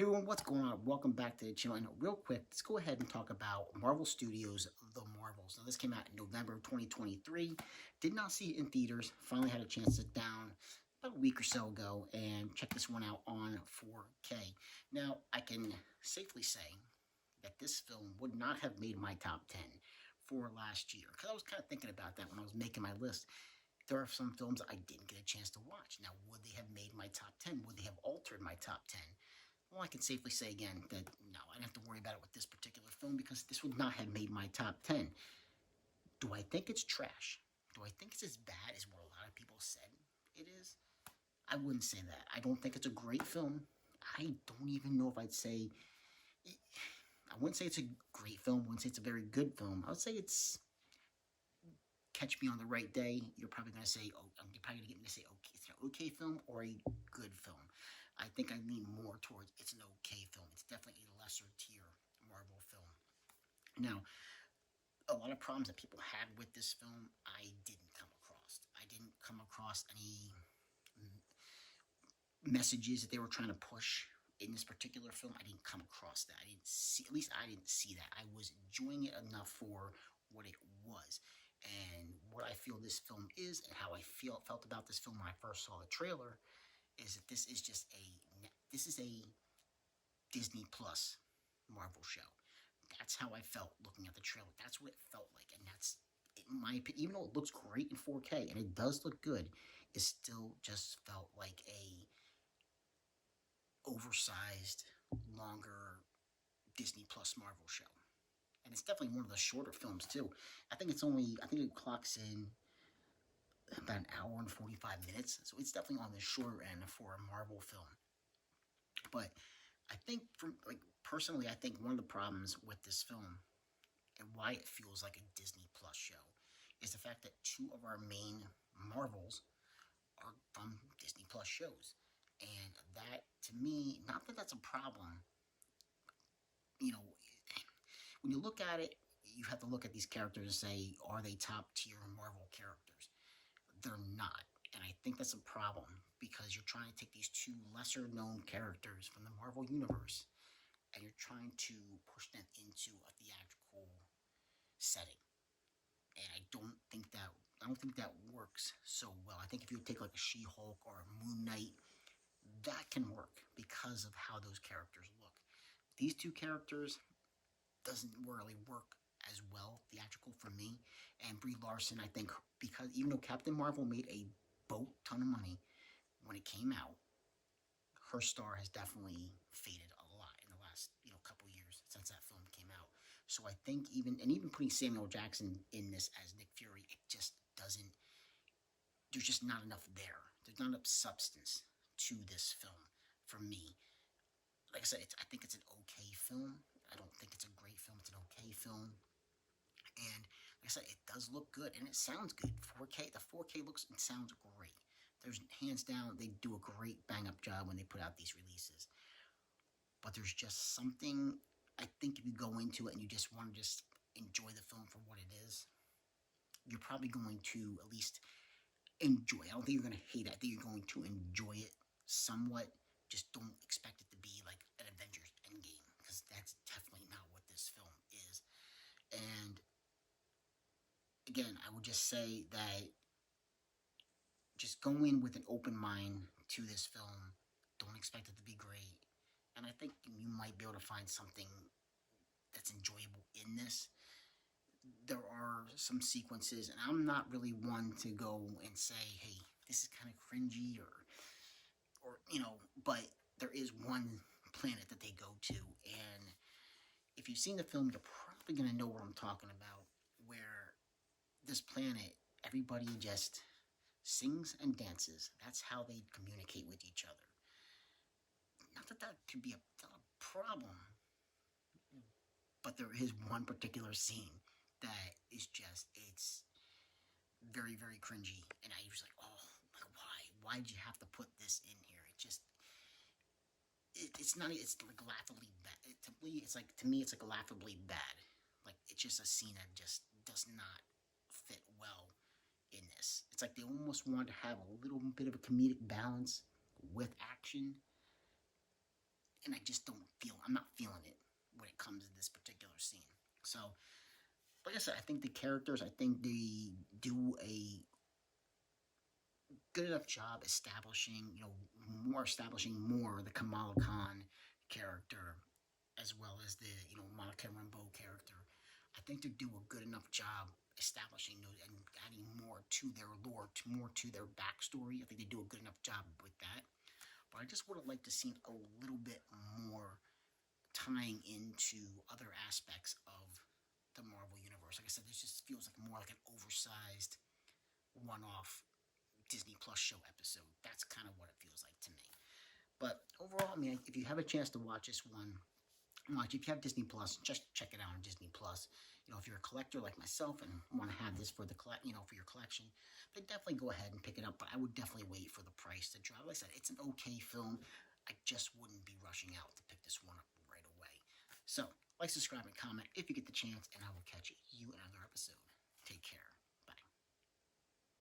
Hey everyone, what's going on? Welcome back to the channel. And real quick, let's go ahead and talk about Marvel Studios' The Marvels. Now, this came out in November of 2023. Did not see it in theaters. Finally had a chance to sit down about a week or so ago and check this one out on 4K. Now, I can safely say that this film would not have made my top 10 for last year. Because I was kind of thinking about that when I was making my list. There are some films I didn't get a chance to watch. Now, would they have made my top 10? Would they have altered my top 10? Well, I can safely say again that no, I don't have to worry about it with this particular film because this would not have made my top 10. Do I think it's trash? Do I think it's as bad as what a lot of people said it is? I wouldn't say that. I don't think it's a great film. I don't even know if I'd say. I wouldn't say it's a great film. I wouldn't say it's a very good film. I would say it's catch me on the right day. You're probably going to say, oh, you're probably going to get me to say, okay, it's an okay film or a good film. I think I lean more towards it's an okay film. It's definitely a lesser tier Marvel film. Now, a lot of problems that people had with this film, I didn't come across. I didn't come across any messages that they were trying to push in this particular film. I didn't come across that. I didn't see, at least I didn't see that. I was enjoying it enough for what it was. And what I feel this film is, and how I felt about this film when I first saw the trailer, is that this is a Disney Plus Marvel show. That's how I felt looking at the trailer. That's what it felt like, and that's in my opinion. Even though it looks great in 4K and it does look good, it still just felt like a oversized, longer Disney Plus Marvel show. And it's definitely one of the shorter films too. I think it clocks in about an hour and 45 minutes, so it's definitely on the shorter end for a Marvel film. But I think, personally, I think one of the problems with this film and why it feels like a Disney Plus show is the fact that two of our main Marvels are from Disney Plus shows. And that, to me, not that that's a problem, you know, when you look at it, you have to look at these characters and say, are they top tier Marvel characters? They're not. And I think that's a problem because you're trying to take these two lesser known characters from the Marvel Universe and you're trying to push them into a theatrical setting. And I don't think that works so well. I think if you take like a She-Hulk or a Moon Knight, that can work because of how those characters look. These two characters doesn't really work as well theatrical for me. And Brie Larson, I think, because even though Captain Marvel made a boat ton of money when it came out, her star has definitely faded a lot in the last couple years since that film came out. So I think even putting Samuel Jackson in this as Nick Fury, it just doesn't. There's just not enough there. There's not enough substance to this film for me. Like I said, I think it's an okay film. I don't think it's a great film. It's an okay film. And like I said, it does look good and it sounds good. 4K, the 4K looks and sounds great. There's hands down, they do a great bang up job when they put out these releases. But there's just something, I think if you go into it and you just want to just enjoy the film for what it is, you're probably going to at least enjoy it. I don't think you're going to hate it. I think you're going to enjoy it somewhat. Just don't expect it to be like an Avengers Endgame because that's definitely not what this film is. And again, I would just say that just go in with an open mind to this film. Don't expect it to be great. And I think you might be able to find something that's enjoyable in this. There are some sequences, and I'm not really one to go and say, hey, this is kind of cringy but there is one planet that they go to. And if you've seen the film, you're probably going to know what I'm talking about, where this planet, everybody just sings and dances. That's how they communicate with each other. Not that that could be a problem, but there is one particular scene that is just, it's very, very cringy. And I was like, oh, why? Why did you have to put this in here? It's not, it's like laughably bad. To me, it's like laughably bad. Like, it's just a scene that just does not fit well in this. It's like they almost want to have a little bit of a comedic balance with action. and I just don't feel. I'm not feeling it when it comes to this particular scene. So, like I said, I think the characters. I think they do a good enough job establishing, establishing more the Kamala Khan character as well as the, Monica Rambeau character. I think they do a good enough job establishing those and adding more to their lore, more to their backstory. I think they do a good enough job with that. But I just would have liked to see a little bit more tying into other aspects of the Marvel universe. Like I said, this just feels like more like an oversized one-off Disney Plus show episode. That's kind of what it feels like to me. But overall, I mean, if you have a chance to watch this one, watch. If you have Disney Plus, just check it out on Disney Plus. If you're a collector like myself and want to have this for for your collection, then definitely go ahead and pick it up. But I would definitely wait for the price to drop. Like I said, it's an okay film. I just wouldn't be rushing out to pick this one up right away. So, like, subscribe, and comment if you get the chance, and I will catch you in another episode.